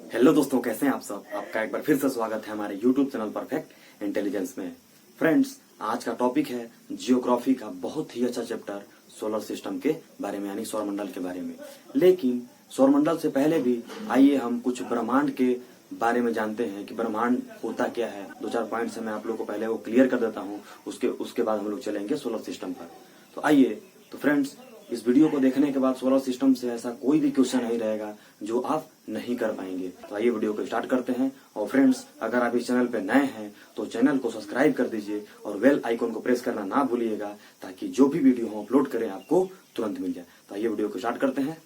Hello दोस्तों, कैसे हैं आप सब। आपका एक बार फिर से स्वागत है हमारे यूट्यूब चैनल परफेक्ट इंटेलिजेंस में। फ्रेंड्स, आज का टॉपिक है जियोग्राफी का बहुत ही अच्छा चैप्टर सोलर सिस्टम के बारे में, यानी सौरमंडल के बारे में। लेकिन सौरमंडल से पहले भी आइए हम कुछ ब्रह्मांड के बारे में जानते हैं कि ब्रह्मांड होता क्या है। दो चार पॉइंट से मैं आप लोगों को पहले वो क्लियर कर देता हूँ, उसके बाद हम लोग चलेंगे सोलर सिस्टम पर। तो आइए, तो फ्रेंड्स, इस वीडियो को देखने के बाद सोलर सिस्टम से ऐसा कोई भी क्वेश्चन नहीं रहेगा जो आप नहीं कर पाएंगे। तो आइए वीडियो को स्टार्ट करते हैं। और फ्रेंड्स, अगर आप इस चैनल पे नए हैं तो चैनल को सब्सक्राइब कर दीजिए और बेल आइकन को प्रेस करना ना भूलिएगा, ताकि जो भी वीडियो हम अपलोड करें आपको तुरंत मिल जाए। तो आइए वीडियो को स्टार्ट करते हैं।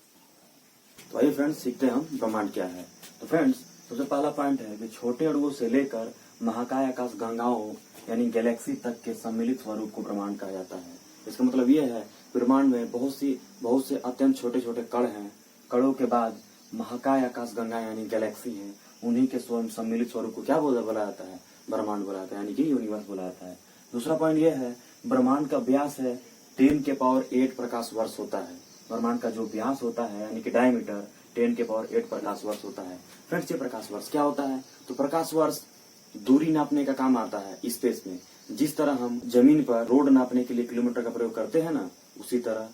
तो आइए फ्रेंड्स, सीखते हैं हम ब्रह्मांड क्या है। तो फ्रेंड्स, सबसे पहला पॉइंट है कि छोटे अणुओं से लेकर महाकाय आकाश गंगाओं यानी गैलेक्सी तक के सम्मिलित स्वरूप को ब्रह्मांड कहा जाता है। इसका मतलब यह है, ब्रह्मांड में बहुत से अत्यंत छोटे छोटे कण हैं। कणों के बाद महाकाय आकाश गंगा यानी गैलेक्सी हैं। उन्हीं के सम्मिलित स्वरूप को क्या बोला जाता है? ब्रह्मांड बोला जाता है, यानी कि यूनिवर्स बोला जाता है। दूसरा पॉइंट यह है, ब्रह्मांड का व्यास है 10⁸ प्रकाश वर्ष होता है। ब्रह्मांड का जो व्यास होता है यानी कि डायमीटर 10⁸ प्रकाश वर्ष होता है। फ्रेंड्स, ये प्रकाश वर्ष क्या होता है? तो प्रकाश वर्ष दूरी नापने का काम आता है स्पेस में। जिस तरह हम जमीन पर रोड नापने के लिए किलोमीटर का प्रयोग करते हैं ना, उसी तरह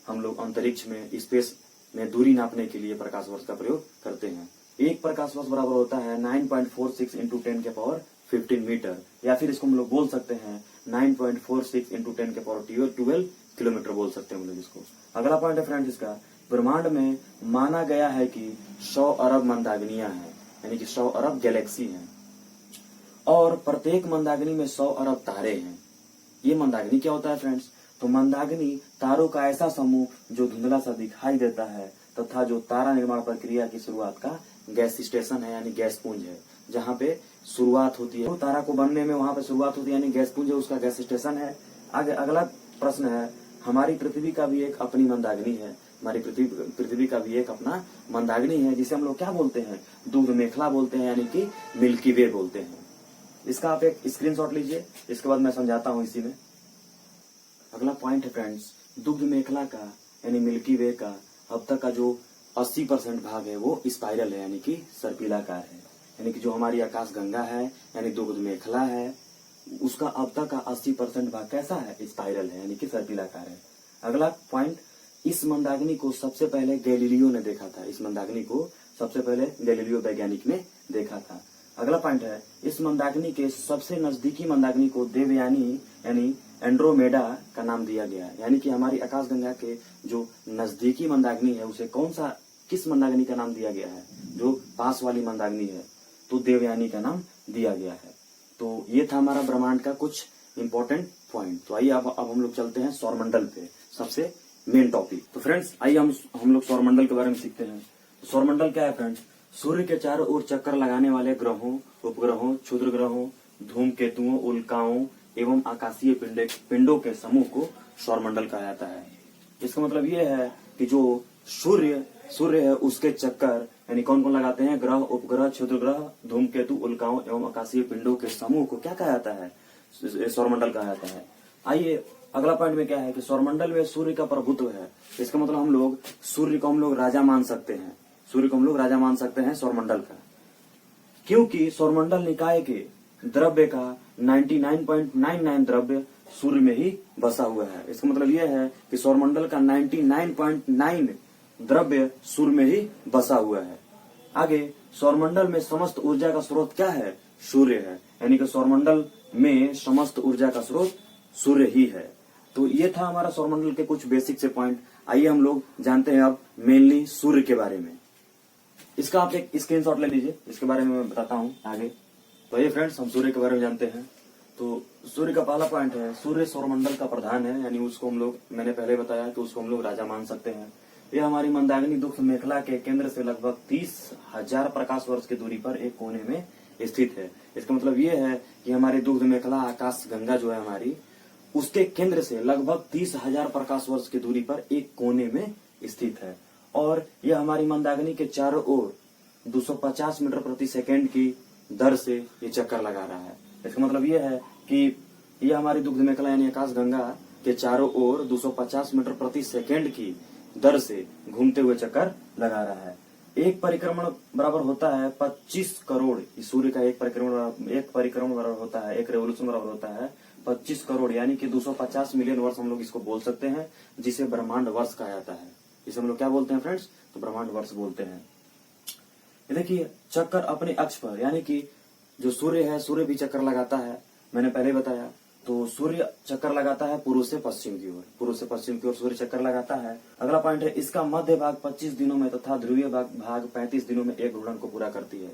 हम लोग अंतरिक्ष में स्पेस में दूरी नापने के लिए प्रकाश वर्ष का प्रयोग करते हैं। एक प्रकाश वर्ष बराबर होता है 9.46 इंटू 10⁻15 मीटर, या फिर इसको हम लोग बोल सकते हैं 9.46 इंटू 10⁻12 किलोमीटर बोल सकते हैं हम लोग इसको। अगला पॉइंट है फ्रेंड्स इसका, ब्रह्मांड में माना गया है कि 100 अरब मंदाग्नियां हैं, यानी कि 100 अरब गैलेक्सी हैं, और प्रत्येक मंदाग्नि में 100 अरब तारे हैं। ये मंदाग्नि क्या होता है फ्रेंड्स? तो मंदाग्नि तारों का ऐसा समूह जो धुंधला सा दिखाई देता है तथा जो तारा निर्माण प्रक्रिया की शुरुआत का गैस स्टेशन है, यानी गैस पुंज है, जहाँ पे शुरुआत होती है। तो तारा को बनने में वहां पे शुरुआत होती है, यानी गैस पुंज है, उसका गैस स्टेशन है। आगे अगला प्रश्न है, हमारी पृथ्वी का भी एक अपनी मंदाग्नि है। हमारी पृथ्वी का भी एक अपना मंदाग्नि है, जिसे हम लोग क्या बोलते हैं? दूध मेखला बोलते हैं, यानी कि मिल्की वे बोलते हैं। इसका आप एक स्क्रीनशॉट लीजिए, इसके बाद मैं समझाता हूं इसी में। अगला पॉइंट है फ्रेंड्स, दुग्ध मेखला का यानी मिल्की वे का अब तक का जो 80% भाग है वो स्पाइरल है, यानी कि सर्पिलाकार है। यानी कि जो हमारी आकाश गंगा है यानी दुग्ध मेखला है, उसका अब तक का 80% भाग कैसा है? स्पाइरल है, यानी कि सर्पिलाकार है। अगला पॉइंट, इस मंदाग्नि को सबसे पहले गैलीलियो ने देखा था। इस मंदाग्नि को सबसे पहले गैलीलियो वैज्ञानिक ने देखा था। अगला पॉइंट है, इस मंदाग्नि के सबसे नजदीकी मंदाग्नि को देवयानी यानी एंड्रोमेडा का नाम दिया गया है। यानी कि हमारी आकाशगंगा के जो नजदीकी मंदाग्नि है उसे किस मंदाग्नि का नाम दिया गया है? जो पास वाली मंदाग्नि है, तो देवयानी का नाम दिया गया है। तो ये था हमारा ब्रह्मांड का कुछ इंपॉर्टेंट पॉइंट। तो आइए अब हम लोग चलते हैं सौरमंडल पे, सबसे मेन टॉपिक। तो फ्रेंड्स, आइए हम लोग सौरमंडल के बारे में सीखते हैं। सौरमंडल क्या है फ्रेंड्स? सूर्य के चारों ओर चक्कर लगाने वाले ग्रहों, उपग्रहों, क्षुद्र ग्रहों, धूमकेतुओं, उल्काओं एवं आकाशीय पिंडों के समूह को सौरमंडल कहा जाता है। इसका मतलब यह है कि जो सूर्य है उसके चक्कर यानी कौन कौन लगाते हैं? ग्रह, उपग्रह, क्षुद्र ग्रह, धूमकेतु, उल्काओं एवं आकाशीय पिंडों के समूह को क्या कहा जाता है? सौरमंडल कहा जाता है। आइए अगला पॉइंट में क्या है कि सौरमंडल में सूर्य का प्रभुत्व है। इसका मतलब हम लोग सूर्य को हम लोग राजा मान सकते हैं। सूर्य को हम लोग राजा मान सकते हैं सौरमंडल का, क्योंकि सौरमंडल निकाय के द्रव्य का 99.99 द्रव्य सूर्य में ही बसा हुआ है। इसका मतलब यह है कि सौरमंडल का 99.9 द्रव्य सूर्य में ही बसा हुआ है। आगे, सौरमंडल में समस्त ऊर्जा का स्रोत क्या है? सूर्य है, यानी कि सौरमंडल में समस्त ऊर्जा का स्रोत सूर्य ही है। तो ये था हमारा सौरमंडल के कुछ बेसिक से पॉइंट। आइए हम लोग जानते हैं अब मेनली सूर्य के बारे में। इसका आप एक स्क्रीनशॉट ले लीजिए, इसके बारे में मैं बताता हूँ आगे। तो ये फ्रेंड्स, हम सूर्य के बारे में जानते हैं। तो सूर्य का पहला पॉइंट है, सूर्य सौरमंडल का प्रधान है, यानी उसको हम लोग, मैंने पहले बताया कि उसको हम लोग राजा मान सकते हैं। यह हमारी मंदाग्नि दुग्ध मेखला के केंद्र से लगभग 30,000 प्रकाश वर्ष की दूरी पर एक कोने में स्थित है। इसका मतलब यह है कि हमारी दुग्ध मेखला आकाश गंगा जो है हमारी, उसके केंद्र से लगभग 30,000 प्रकाश वर्ष की दूरी पर एक कोने में स्थित है। और यह हमारी मंदाग्नि के चारों ओर 250 मीटर प्रति सेकेंड की दर से ये चक्कर लगा रहा है। इसका मतलब यह है कि यह हमारी दुग्ध मेखला यानी आकाश गंगा के चारों ओर 250 मीटर प्रति सेकेंड की दर से घूमते हुए चक्कर लगा रहा है। एक परिक्रमण बराबर होता है 25 करोड़। इस सूर्य का एक परिक्रमण बराबर होता है, एक रेवोल्यूशन बराबर होता है 25 करोड़, यानी कि 250 मिलियन वर्ष हम लोग इसको बोल सकते हैं, जिसे ब्रह्मांड वर्ष कहा जाता है। इसे हम लोग क्या बोलते हैं फ्रेंड्स? तो ब्रह्मांड वर्ष बोलते हैं। ये देखिए, चक्कर अपने अक्ष पर, यानी कि जो सूर्य है, सूर्य भी चक्कर लगाता है, मैंने पहले बताया। तो सूर्य चक्कर लगाता है पूर्व से पश्चिम की ओर, पूर्व से पश्चिम की ओर सूर्य चक्कर लगाता है। अगला पॉइंट है, इसका मध्य भाग 25 दिनों में तथा ध्रुवीय भाग 35 दिनों में एक घूर्णन को पूरा करती है।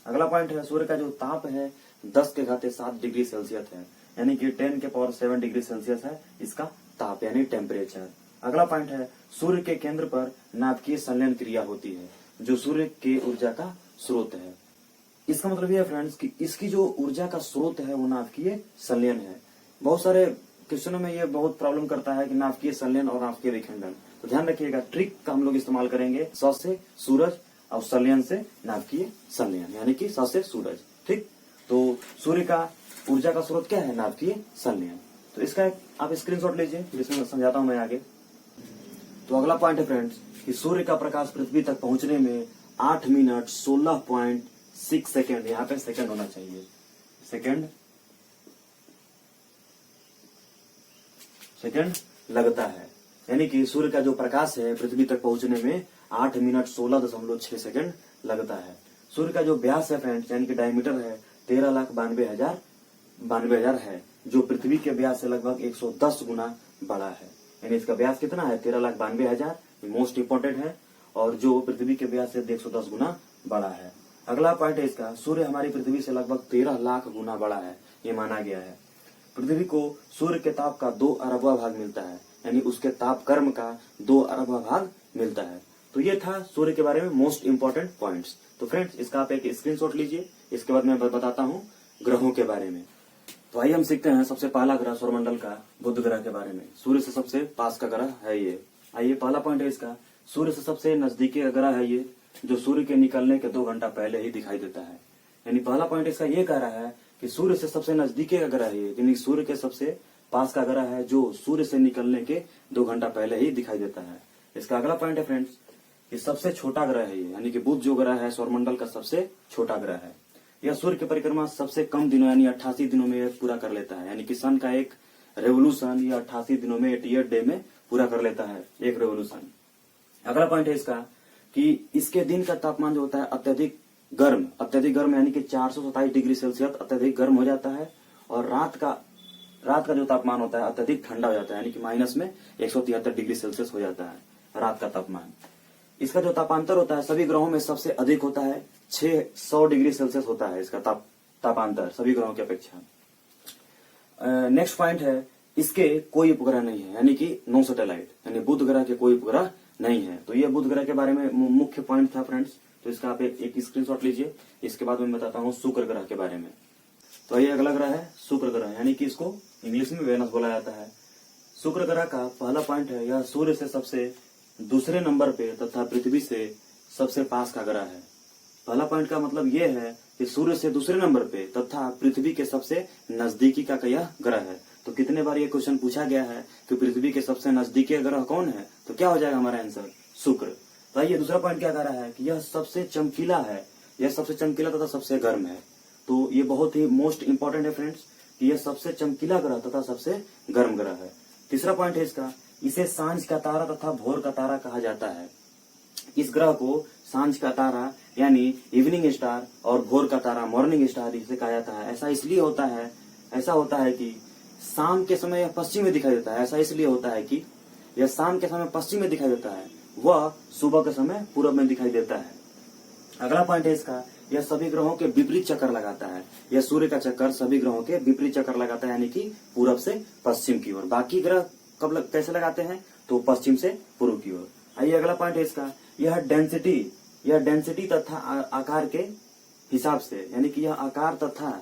अगला पॉइंट है, सूर्य का जो ताप है 10⁻7 डिग्री सेल्सियस है, यानी कि 10⁻7 डिग्री सेल्सियस है इसका ताप, यानी टेम्परेचर। अगला पॉइंट है, सूर्य के केंद्र पर नाभिकीय संलयन क्रिया होती है, जो सूर्य के ऊर्जा का स्रोत है। इसका मतलब यह है फ्रेंड्स कि इसकी जो ऊर्जा का स्रोत है वो नाभिकीय संलयन है। बहुत सारे क्वेश्चनों में ये बहुत प्रॉब्लम करता है कि नाभिकीय संलयन और नाभिकीय विखंडन, तो ध्यान रखिएगा, ट्रिक का हम लोग इस्तेमाल करेंगे। स से सूरज और संलयन से नाभिकीय संलयन, यानी कि स से सूरज। ठीक, तो सूर्य का ऊर्जा का स्रोत क्या है? नाभिकीय संलयन। तो इसका आप स्क्रीनशॉट लीजिए, जिसमें समझाता हूं मैं आगे। तो अगला पॉइंट है फ्रेंड्स कि सूर्य का प्रकाश पृथ्वी तक पहुंचने में 8 मिनट 16.6 सेकेंड, यहाँ पे सेकेंड होना चाहिए, सेकेंड लगता है। यानी कि सूर्य का जो प्रकाश है पृथ्वी तक पहुंचने में 8 मिनट 16.6 सेकेंड लगता है। सूर्य का जो व्यास है फ्रेंड्स, यानी कि डायमीटर है 13,92,000 है, जो पृथ्वी के व्यास से लगभग 110 गुना बड़ा है। यानी इसका व्यास कितना है? 13,92,000, मोस्ट इंपोर्टेंट है, और जो पृथ्वी के व्यास से 110 गुना बड़ा है। अगला पॉइंट है इसका, सूर्य हमारी पृथ्वी से लगभग 13 लाख गुना बड़ा है, ये माना गया है। पृथ्वी को सूर्य के ताप का 2 अरबवां भाग मिलता है, यानी उसके ताप कर्म का 2 अरबवां भाग मिलता है। तो ये था सूर्य के बारे में मोस्ट इंपोर्टेंट पॉइंट्स। तो फ्रेंड्स, इसका आप एक स्क्रीनशॉट लीजिए, इसके बाद मैं बताता हूँ ग्रहों के बारे में। तो आइए हम सीखते हैं सबसे पहला ग्रह सौरमंडल का, बुध ग्रह के बारे में। सूर्य से सबसे पास का ग्रह है ये। आइए, पहला पॉइंट है इसका, सूर्य से सबसे नजदीकी का ग्रह है ये, जो सूर्य के निकलने के 2 घंटा पहले ही दिखाई देता है। यानी पहला पॉइंट इसका ये कह रहा है कि सूर्य से सबसे नजदीकी का ग्रह है ये, यानी सूर्य के सबसे पास का ग्रह है, जो सूर्य से निकलने के 2 घंटा पहले ही दिखाई देता है। इसका अगला पॉइंट है फ्रेंड्स, ये सबसे छोटा ग्रह है ये, यानी कि बुध जो ग्रह है सौरमंडल का सबसे छोटा ग्रह है। यह सूर्य की परिक्रमा सबसे कम दिनों यानी 88 दिनों में पूरा कर लेता है। यानी कि सन का एक रेवोल्यूशन या 88 दिनों में 88 डे में पूरा कर लेता है एक रेवोल्यूशन। अगला पॉइंट है इसका कि इसके दिन का तापमान जो होता है अत्यधिक गर्म, यानी कि 427 डिग्री सेल्सियस अत्यधिक गर्म हो जाता है, और रात का जो तापमान होता है अत्यधिक ठंडा हो जाता है, यानी कि माइनस में 173 डिग्री सेल्सियस हो जाता है रात का तापमान। इसका जो तापांतर होता है सभी ग्रहों में सबसे अधिक होता है, 600 डिग्री सेल्सियस होता है इसका तापांतर सभी ग्रहों की अपेक्षा। नेक्स्ट पॉइंट है, इसके कोई उपग्रह नहीं है, यानी कि नो सैटेलाइट, यानी बुध ग्रह के कोई उपग्रह नहीं है। तो ये बुध ग्रह के बारे में मुख्य पॉइंट था फ्रेंड्स। तो इसका आप एक स्क्रीनशॉट लीजिए, इसके बाद मैं बताता हूँ शुक्र ग्रह के बारे में। तो ये अगला ग्रह है शुक्र ग्रह, यानी कि इसको इंग्लिश में वेनस बोला जाता है। शुक्र ग्रह का पहला पॉइंट है, यह सूर्य से सबसे दूसरे नंबर पे तथा पृथ्वी से सबसे पास का ग्रह है। पहला पॉइंट का मतलब यह है कि सूर्य से दूसरे नंबर पे तथा पृथ्वी के सबसे नजदीकी का यह ग्रह है। तो कितने बार ये क्वेश्चन पूछा गया है कि पृथ्वी के सबसे नजदीकी ग्रह कौन है, तो क्या हो जाएगा हमारा आंसर? शुक्र। तो ये दूसरा पॉइंट क्या कह रहा है कि यह सबसे चमकीला है, यह सबसे चमकीला तथा सबसे गर्म है। तो ये बहुत ही मोस्ट इंपोर्टेंट है फ्रेंड्स कि यह सबसे चमकीला ग्रह तथा सबसे गर्म ग्रह है। तीसरा पॉइंट है इसका, इसे सांझ का तारा तथा भोर का तारा कहा जाता है। इस ग्रह को सांझ का तारा यानी इवनिंग स्टार और भोर का तारा मॉर्निंग स्टार इसे कहा जाता है। ऐसा इसलिए होता है कि शाम के समय यह पश्चिम में दिखाई देता है। ऐसा इसलिए होता है कि यह शाम के समय पश्चिम में दिखाई देता है, वह सुबह के समय पूर्व में दिखाई देता है। अगला पॉइंट है इसका, यह सभी ग्रहों के विपरीत चक्कर लगाता है। यह सूर्य का चक्कर सभी ग्रहों के विपरीत चक्कर लगाता है, यानी कि पूरब से पश्चिम की ओर। बाकी ग्रह कैसे लगाते हैं? तो पश्चिम से पूर्व की ओर। आइए अगला पॉइंट है इसका, यह डेंसिटी तथा आकार के हिसाब से, यानी कि यह आकार तथा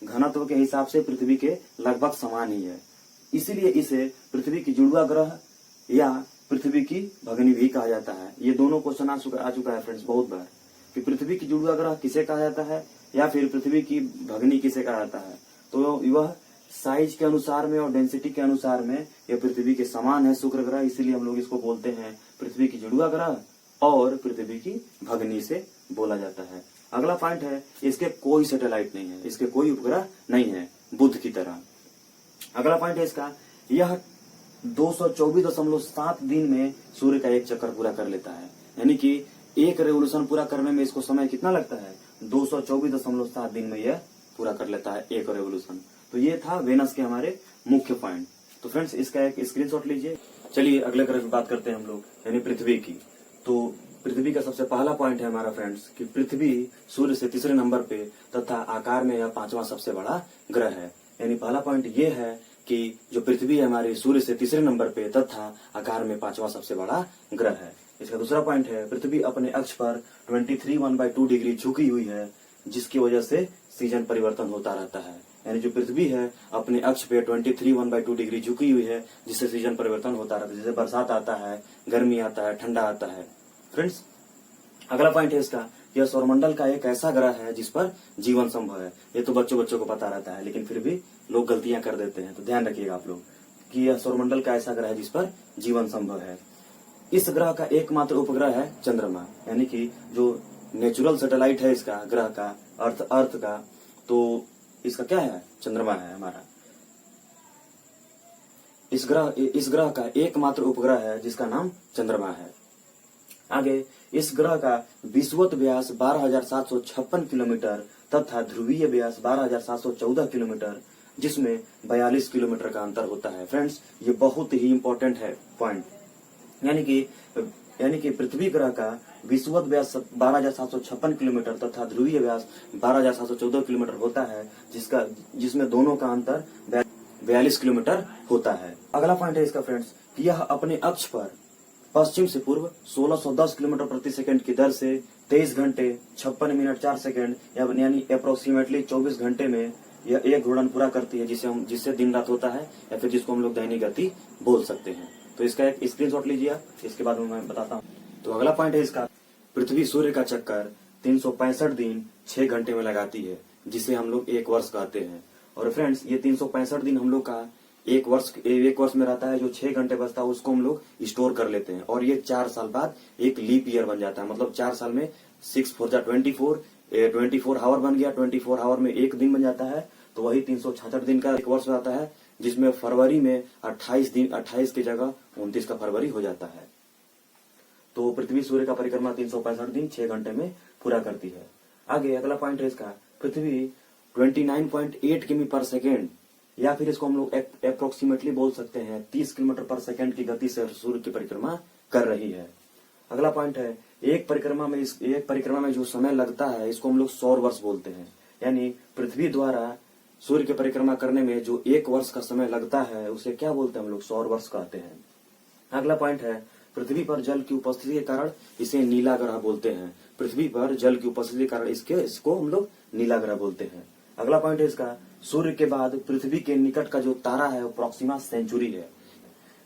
घनत्व के हिसाब से पृथ्वी के लगभग समान ही है। इसीलिए इसे पृथ्वी की जुड़वा ग्रह या पृथ्वी की भगनी भी कहा जाता है। ये दोनों क्वेश्चन आ चुका है फ्रेंड्स बहुत बार कि पृथ्वी की जुड़वा ग्रह किसे कहा जाता है या फिर पृथ्वी की भगनी किसे कहा जाता है। तो वह साइज के अनुसार में और डेंसिटी के अनुसार में यह पृथ्वी के समान है शुक्र ग्रह, इसीलिए हम लोग इसको बोलते हैं पृथ्वी की जुड़वा ग्रह और पृथ्वी की भगनी से बोला जाता है। अगला पॉइंट है, इसके कोई सैटेलाइट नहीं है, इसके कोई उपग्रह नहीं है बुध की तरह। अगला पॉइंट है इसका, यह 224.7 दिन में सूर्य का एक चक्कर पूरा कर लेता है, यानी कि एक रेवोल्यूशन पूरा करने में इसको समय कितना लगता है, 224.7 दिन में यह पूरा कर लेता है एक रेवोल्यूशन। तो ये था वेनस के हमारे मुख्य पॉइंट। तो फ्रेंड्स इसका एक स्क्रीनशॉट लीजिए। चलिए अगले ग्रह की बात करते हैं हम लोग, यानी पृथ्वी की। तो पृथ्वी का सबसे पहला पॉइंट है हमारा फ्रेंड्स कि पृथ्वी सूर्य से तीसरे नंबर पे तथा आकार में यह 5वां सबसे बड़ा ग्रह है। यानी पहला पॉइंट ये है कि जो पृथ्वी है हमारे सूर्य से तीसरे नंबर पे तथा आकार में 5वां सबसे बड़ा ग्रह है। इसका दूसरा पॉइंट है, पृथ्वी अपने अक्ष पर 23 डिग्री झुकी हुई है, जिसकी वजह से सीजन परिवर्तन होता रहता है। यानी जो पृथ्वी है अपने अक्ष पे 23 डिग्री झुकी हुई है, जिससे सीजन परिवर्तन होता रहता है। जैसे बरसात आता है, गर्मी आता है, ठंडा आता है। फ्रेंड्स अगला पॉइंट है इसका, यह सौरमंडल का एक ऐसा ग्रह है जिस पर जीवन संभव है। ये तो बच्चों को पता रहता है, लेकिन फिर भी लोग गलतियां कर देते हैं। तो ध्यान रखिएगा आप लोग कि यह सौरमंडल का ऐसा ग्रह है जिस पर जीवन संभव है। इस ग्रह का एकमात्र उपग्रह है चंद्रमा, यानी कि जो नेचुरल सैटेलाइट है इसका ग्रह का, अर्थ का, तो इसका क्या है, चंद्रमा है हमारा। इस ग्रह का एकमात्र उपग्रह है जिसका नाम चंद्रमा है। आगे इस ग्रह का विषुवत व्यास 12,756 किलोमीटर तथा ध्रुवीय व्यास 12,714 किलोमीटर, जिसमें 42 किलोमीटर का अंतर होता है। फ्रेंड्स ये बहुत ही इंपॉर्टेंट है पॉइंट। यानी कि पृथ्वी ग्रह का विषुवत व्यास 12,756 किलोमीटर तथा ध्रुवीय व्यास 12,714 किलोमीटर होता है, जिसमें दोनों का अंतर 42 किलोमीटर होता है। अगला पॉइंट है इसका फ्रेंड्स कि यह अपने अक्ष पर पश्चिम से पूर्व 1610 किलोमीटर प्रति सेकंड की दर से 23 घंटे 56 मिनट 4 सेकंड यानी अप्रोक्सीमेटली 24 घंटे में यह एक घूर्णन पूरा करती है, जिससे दिन रात होता है, या फिर जिसको हम लोग दैनिक गति बोल सकते हैं। तो इसका एक स्क्रीनशॉट लीजिए, इसके बाद मैं बताता हूँ। तो अगला पॉइंट है इसका, पृथ्वी सूर्य का चक्कर 365 दिन 6 घंटे में लगाती है, जिसे हम लोग एक वर्ष कहते हैं। और फ्रेंड्स ये 365 दिन हम लोग का एक वर्ष में रहता है। जो 6 घंटे बचता है उसको हम लोग स्टोर कर लेते हैं, और ये 4 साल बाद एक लीप ईयर बन जाता है। मतलब 4 साल में 6 4 जा 24 आवर बन गया, 24 आवर में एक दिन बन जाता है। तो वही 366 दिन का एक वर्ष रहता है, जिसमें फरवरी में 28 की जगह 29 का फरवरी हो जाता है। तो पृथ्वी सूर्य का परिक्रमा 365 दिन 6 घंटे में पूरा करती है। आगे अगला पॉइंट है इसका, पृथ्वी 29.8 किमी पर सेकेंड, या फिर इसको हम लोग अप्रोक्सीमेटली बोल सकते हैं 30 किलोमीटर पर सेकेंड की गति से सूर्य की परिक्रमा कर रही है। अगला पॉइंट है, एक परिक्रमा में जो समय लगता है इसको हम लोग सौर वर्ष बोलते हैं। यानी पृथ्वी द्वारा सूर्य की परिक्रमा करने में जो एक वर्ष का समय लगता है उसे क्या बोलते हैं हम लोग, सौर वर्ष कहते हैं। अगला पॉइंट है, पृथ्वी पर जल की उपस्थिति के कारण इसे नीला ग्रह बोलते हैं। पृथ्वी पर जल की उपस्थिति के कारण इसको हम लोग नीला ग्रह बोलते हैं। अगला पॉइंट है इसका, सूर्य के बाद पृथ्वी के निकट का जो तारा है वो प्रॉक्सिमा सेंचुरी है,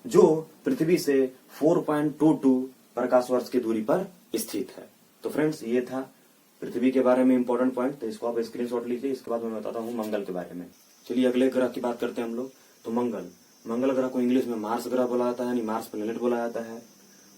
जो पृथ्वी से 4.22 प्रकाश वर्ष की दूरी पर स्थित है। तो फ्रेंड्स ये था पृथ्वी के बारे में इंपॉर्टेंट पॉइंट। तो इसको आप स्क्रीनशॉट लीजिए, इसके बाद मैं बताता हूँ मंगल के बारे में। चलिए अगले ग्रह की बात करते हैं हम लोग। तो मंगल ग्रह को इंग्लिश में मार्स ग्रह बोला जाता है, यानी मार्स प्लेनेट बोला जाता है।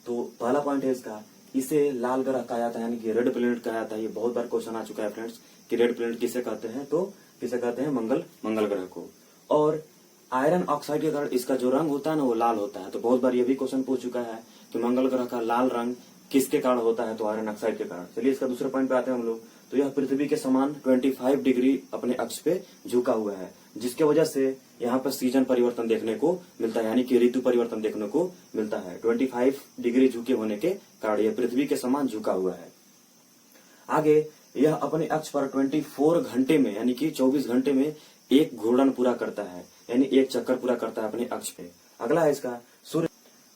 तो पहला पॉइंट है इसका, इसे लाल ग्रह कहा जाता है, यानी कि रेड प्लेनेट कहा जाता है। ये बहुत बार क्वेश्चन आ चुका है फ्रेंड्स कि रेड प्लेनेट किसे कहते हैं, तो किसे कहते हैं, मंगल ग्रह को। और आयरन ऑक्साइड के कारण इसका जो रंग होता है ना वो लाल होता है। तो बहुत बार ये भी क्वेश्चन पूछ चुका है कि मंगल ग्रह का लाल रंग किसके कारण होता है, तो आयरन ऑक्साइड के कारण। चलिए इसका दूसरे पॉइंट पे आते हैं हम लोग। तो यह पृथ्वी के समान 25 डिग्री अपने अक्ष पे झुका हुआ है, जिसके वजह से यहाँ पर सीजन परिवर्तन देखने को मिलता है, यानी कि ऋतु परिवर्तन देखने को मिलता है। 25 डिग्री झुके होने के कारण यह पृथ्वी के समान झुका हुआ है। आगे यह अपने अक्ष पर 24 घंटे में, यानी कि 24 घंटे में एक घूर्णन पूरा करता है, यानी एक चक्कर पूरा करता है अपने अक्ष पे। अगला है इसका,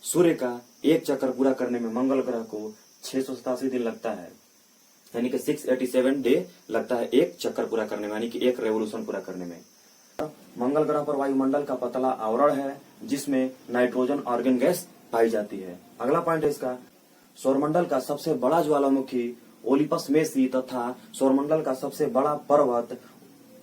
सूर्य का एक चक्कर पूरा करने में मंगल ग्रह को 687 दिन लगता है, यानी कि 687 डे लगता है एक चक्कर पूरा करने में, यानी कि एक रेवोल्यूशन पूरा करने में। मंगल ग्रह पर वायुमंडल का पतला आवरण है, जिसमें नाइट्रोजन ऑर्गेन गैस पाई जाती है। अगला पॉइंट है इसका, सौरमंडल का सबसे बड़ा ज्वालामुखी ओलिपस मेसी तथा सौरमंडल का सबसे बड़ा पर्वत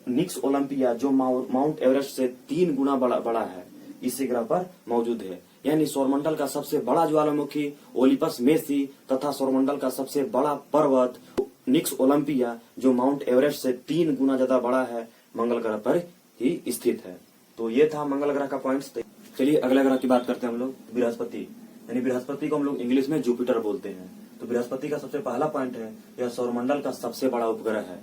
निक्स ओलंपिया, जो माउंट एवरेस्ट से 3 गुना बड़ा है, इसी ग्रह पर मौजूद है। यानी सौरमंडल का सबसे बड़ा ज्वालामुखी ओलिपस मेसी तथा सौरमंडल का सबसे बड़ा पर्वत निक्स ओलंपिया जो माउंट एवरेस्ट से 3 गुना ज्यादा बड़ा है, मंगल ग्रह पर ही स्थित है। तो ये था मंगल ग्रह का पॉइंट्स। चलिए अगले ग्रह की बात करते हैं हम लोग, बृहस्पति। यानी बृहस्पति को हम लोग इंग्लिश में जुपिटर बोलते हैं। तो बृहस्पति का सबसे पहला पॉइंट है, यह सौरमंडल का सबसे बड़ा उपग्रह है।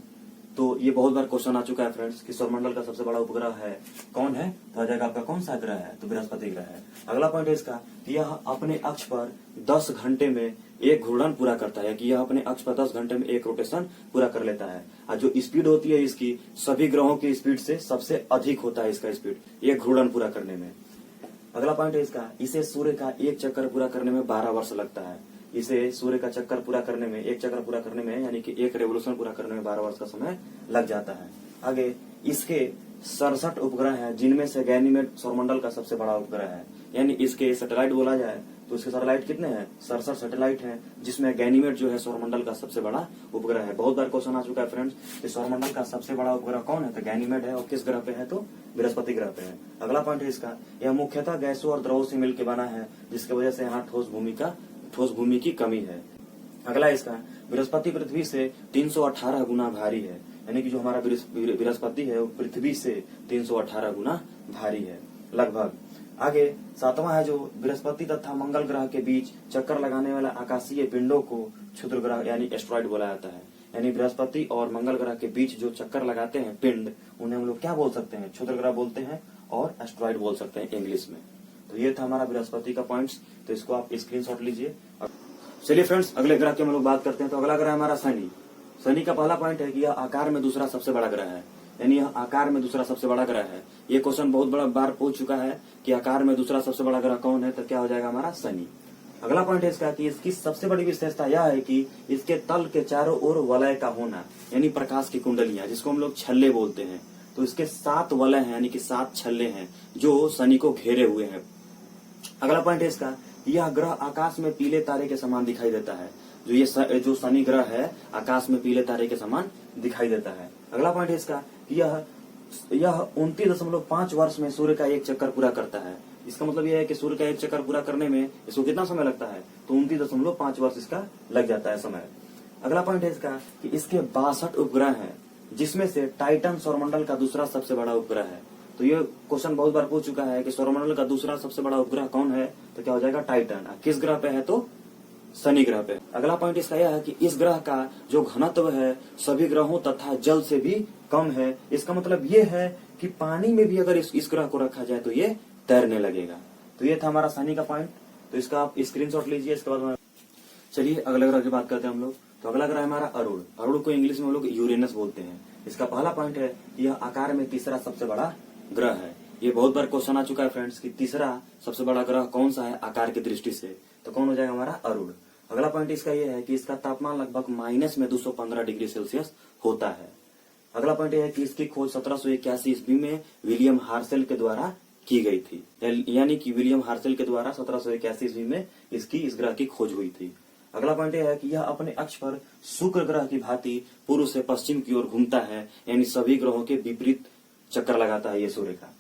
तो ये बहुत बार क्वेश्चन आ चुका है फ्रेंड्स कि सौरमंडल का सबसे बड़ा उपग्रह है कौन है, तो आ जाएगा आपका कौन सा ग्रह है, तो बृहस्पति ग्रह है। अगला पॉइंट है इसका कि यह अपने अक्ष पर 10 घंटे में एक घूर्णन पूरा करता है, कि यह अपने अक्ष पर 10 घंटे में एक रोटेशन पूरा कर लेता है। और जो स्पीड होती है इसकी सभी ग्रहों की स्पीड से सबसे अधिक होता है इसका स्पीड एक घूर्णन पूरा करने में। अगला पॉइंट है इसका, इसे सूर्य का एक चक्कर पूरा करने में 12 वर्ष लगता है। इसे सूर्य का चक्कर पूरा करने में, एक चक्कर पूरा करने में यानी कि एक रेवोल्यूशन पूरा करने में 12 वर्ष का समय लग जाता है। आगे इसके 67 उपग्रह हैं, जिनमें से गैनीमेड सौरमंडल का सबसे बड़ा उपग्रह है। यानी इसके सैटेलाइट बोला जाए तो इसके सैटेलाइट कितने हैं, 67 सैटेलाइट हैं, जिसमें गैनीमेड जो है सौरमंडल का सबसे बड़ा उपग्रह है। बहुत बार क्वेश्चन आ चुका है फ्रेंड्स कि सौरमंडल का सबसे बड़ा उपग्रह कौन है, तो गैनीमेड है। और किस ग्रह पे है, तो बृहस्पति ग्रह पे है। अगला पॉइंट है इसका, यह मुख्यतः गैसों और द्रवों से मिलकर बना है, जिसकी वजह से यहाँ ठोस भूमि की कमी है। अगला इसका, बृहस्पति पृथ्वी से 318 गुना भारी है। यानी कि जो हमारा बृहस्पति है वो पृथ्वी से 318 गुना भारी है लगभग। आगे 7वां है, जो बृहस्पति तथा मंगल ग्रह के बीच चक्कर लगाने वाला आकाशीय पिंडों को क्षुद्र ग्रह यानी एस्ट्रॉइड बोला जाता है। यानी बृहस्पति और मंगल ग्रह के बीच जो चक्कर लगाते हैं पिंड, उन्हें हम लोग क्या बोल सकते हैं, क्षुद्र ग्रह बोलते हैं और एस्ट्रॉइड बोल सकते हैं इंग्लिश में। तो ये था हमारा बृहस्पति का पॉइंट्स, तो इसको आप स्क्रीनशॉट लीजिए। चलिए फ्रेंड्स अगले ग्रह के हम लोग बात करते हैं। तो अगला ग्रह हमारा शनि। शनि का पहला पॉइंट है कि यह आकार में दूसरा सबसे बड़ा ग्रह है। यानी यह आकार में दूसरा सबसे बड़ा ग्रह है। ये क्वेश्चन बहुत बड़ा बार पूछ चुका है कि आकार में दूसरा सबसे बड़ा ग्रह कौन है, तो क्या हो जाएगा हमारा शनि। अगला पॉइंट है इसका कि इसकी सबसे बड़ी विशेषता यह है कि इसके तल के चारों ओर वलय का होना, यानी प्रकाश की कुंडलियां, जिसको हम लोग छल्ले बोलते हैं। तो इसके 7 वलय हैं, यानी कि 7 छल्ले हैं जो शनि को घेरे हुए हैं। अगला पॉइंट है इसका, यह ग्रह आकाश में पीले तारे के समान दिखाई देता है। जो शनि ग्रह है आकाश में पीले तारे के समान दिखाई देता है। अगला पॉइंट है इसका, यह 29.5 वर्ष में सूर्य का एक चक्कर पूरा करता है। इसका मतलब यह है कि सूर्य का एक चक्कर पूरा करने में इसको कितना समय लगता है, तो 29.5 वर्ष इसका लग जाता है समय। अगला पॉइंट है इसका कि इसके 62 उपग्रह हैं, जिसमें से टाइटन सौरमंडल का दूसरा सबसे बड़ा उपग्रह है। तो ये क्वेश्चन बहुत बार पूछ चुका है कि सौरमंडल का दूसरा सबसे बड़ा उपग्रह कौन है, तो क्या हो जाएगा टाइटन। किस ग्रह पे है, तो शनि ग्रह पे। अगला पॉइंट इसका यह है कि इस ग्रह का जो घनत्व है सभी ग्रहों तथा जल से भी कम है। इसका मतलब ये है कि पानी में भी अगर इस ग्रह को रखा जाए तो ये तैरने लगेगा। तो ये था हमारा शनि का पॉइंट, तो इसका आप स्क्रीनशॉट लीजिए। इसके बाद चलिए अगले ग्रह की बात करते हैं हम लोग। तो अगला ग्रह हमारा अरुण। अरुण को इंग्लिश में हम लोग यूरेनस बोलते हैं। इसका पहला पॉइंट है यह आकार में तीसरा सबसे बड़ा ग्रह है। ये बहुत बार क्वेश्चन आ चुका है फ्रेंड्स कि तीसरा सबसे बड़ा ग्रह कौन सा है आकार की दृष्टि से, तो कौन हो जाएगा हमारा अरुण। अगला पॉइंट इसका यह है कि इसका तापमान लगभग -215 डिग्री सेल्सियस होता है। अगला पॉइंट यह है कि इसकी खोज 1781 ईस्वी में विलियम हार्सेल के द्वारा की गई थी। यानी कि विलियम हार्सेल के द्वारा 1781 ईस्वी में इस ग्रह की खोज हुई थी। अगला पॉइंट यह है कि यह अपने अक्ष पर शुक्र ग्रह की भांति पूर्व से पश्चिम की ओर घूमता है, यानी सभी ग्रहों के विपरीत चक्कर लगाता है ये सूर्य का।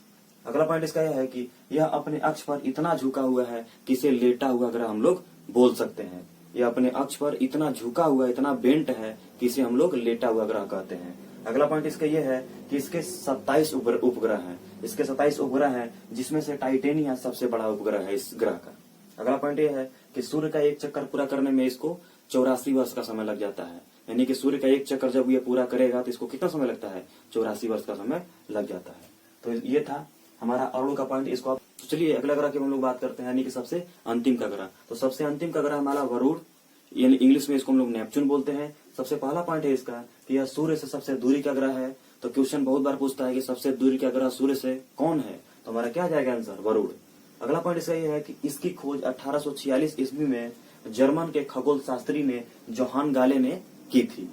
अगला पॉइंट इसका यह है कि यह अपने अक्ष पर इतना झुका हुआ है कि इसे लेटा हुआ ग्रह हम लोग बोल सकते हैं। यह अपने अक्ष पर इतना झुका हुआ, इतना बेंट है कि इसे हम लोग लेटा हुआ ग्रह कहते हैं। अगला पॉइंट इसका यह है कि इसके 27 उपग्रह हैं। इसके 27 उपग्रह हैं, जिसमें से टाइटेनिया सबसे बड़ा उपग्रह है इस ग्रह का। अगला पॉइंट यह है कि सूर्य का एक चक्कर पूरा करने में इसको 84 वर्ष का समय लग जाता है। यानी कि सूर्य का एक चक्कर जब ये पूरा करेगा तो इसको कितना समय लगता है, 84 वर्ष का समय लग जाता है। तो ये था हमारा अरुण का पॉइंट। इसको तो चलिए अगला ग्रह की हम लोग बात करते हैं, यानी कि सबसे अंतिम का ग्रह। तो सबसे अंतिम का ग्रह हमारा वरुण, यानी इंग्लिश में इसको हम लोग नेपच्यून बोलते हैं। सबसे पहला पॉइंट है इसका कि यह सूर्य से सबसे दूरी का ग्रह है। तो क्वेश्चन बहुत बार पूछता है कि सबसे दूरी का ग्रह सूर्य से कौन है, तो हमारा क्या जाएगा आंसर, वरुण। अगला पॉइंट इसका यह है कि इसकी खोज 1846 ईस्वी में जर्मन के खगोल शास्त्री ने जोहान गाले ने की थी।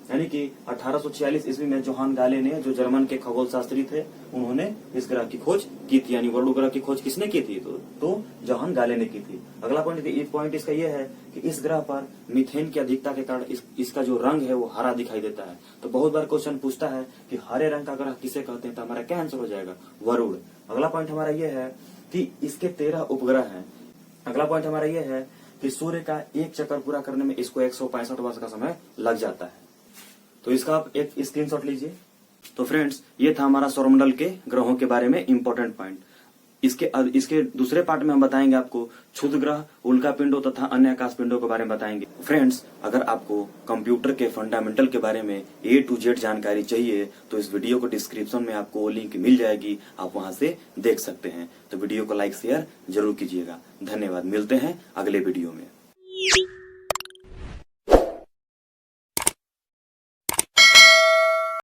यानी कि 1846 ईस्वी में जोहान गाले ने, जो जर्मन के खगोल शास्त्री थे, उन्होंने इस ग्रह की खोज की थी। यानी वरुण ग्रह की खोज किसने की थी, तो जोहान गाले ने की थी। अगला पॉइंट इसका यह है कि इस ग्रह पर मीथेन की अधिकता के कारण इसका जो रंग है वो हरा दिखाई देता है। तो बहुत बार क्वेश्चन पूछता है कि हरे रंग का ग्रह किसे कहते हैं, तो हमारा क्या आंसर हो जाएगा, वरुण। अगला पॉइंट हमारा यह है कि इसके 13 उपग्रह हैं। अगला पॉइंट हमारा ये है कि सूर्य का एक चक्कर पूरा करने में इसको 165 वर्ष का समय लग जाता है। तो इसका आप एक स्क्रीनशॉट लीजिए। तो फ्रेंड्स, ये था हमारा सौरमंडल के ग्रहों के बारे में इंपॉर्टेंट पॉइंट। इसके दूसरे पार्ट में हम बताएंगे आपको क्षुद्र ग्रह, उल्का पिंडों तथा अन्य आकाश पिंडों के बारे में बताएंगे। फ्रेंड्स, अगर आपको कंप्यूटर के फंडामेंटल के बारे में A to Z जानकारी चाहिए तो इस वीडियो को डिस्क्रिप्शन में आपको वो लिंक मिल जाएगी, आप वहां से देख सकते हैं। तो वीडियो को लाइक शेयर जरूर कीजिएगा। धन्यवाद, मिलते हैं अगले वीडियो में।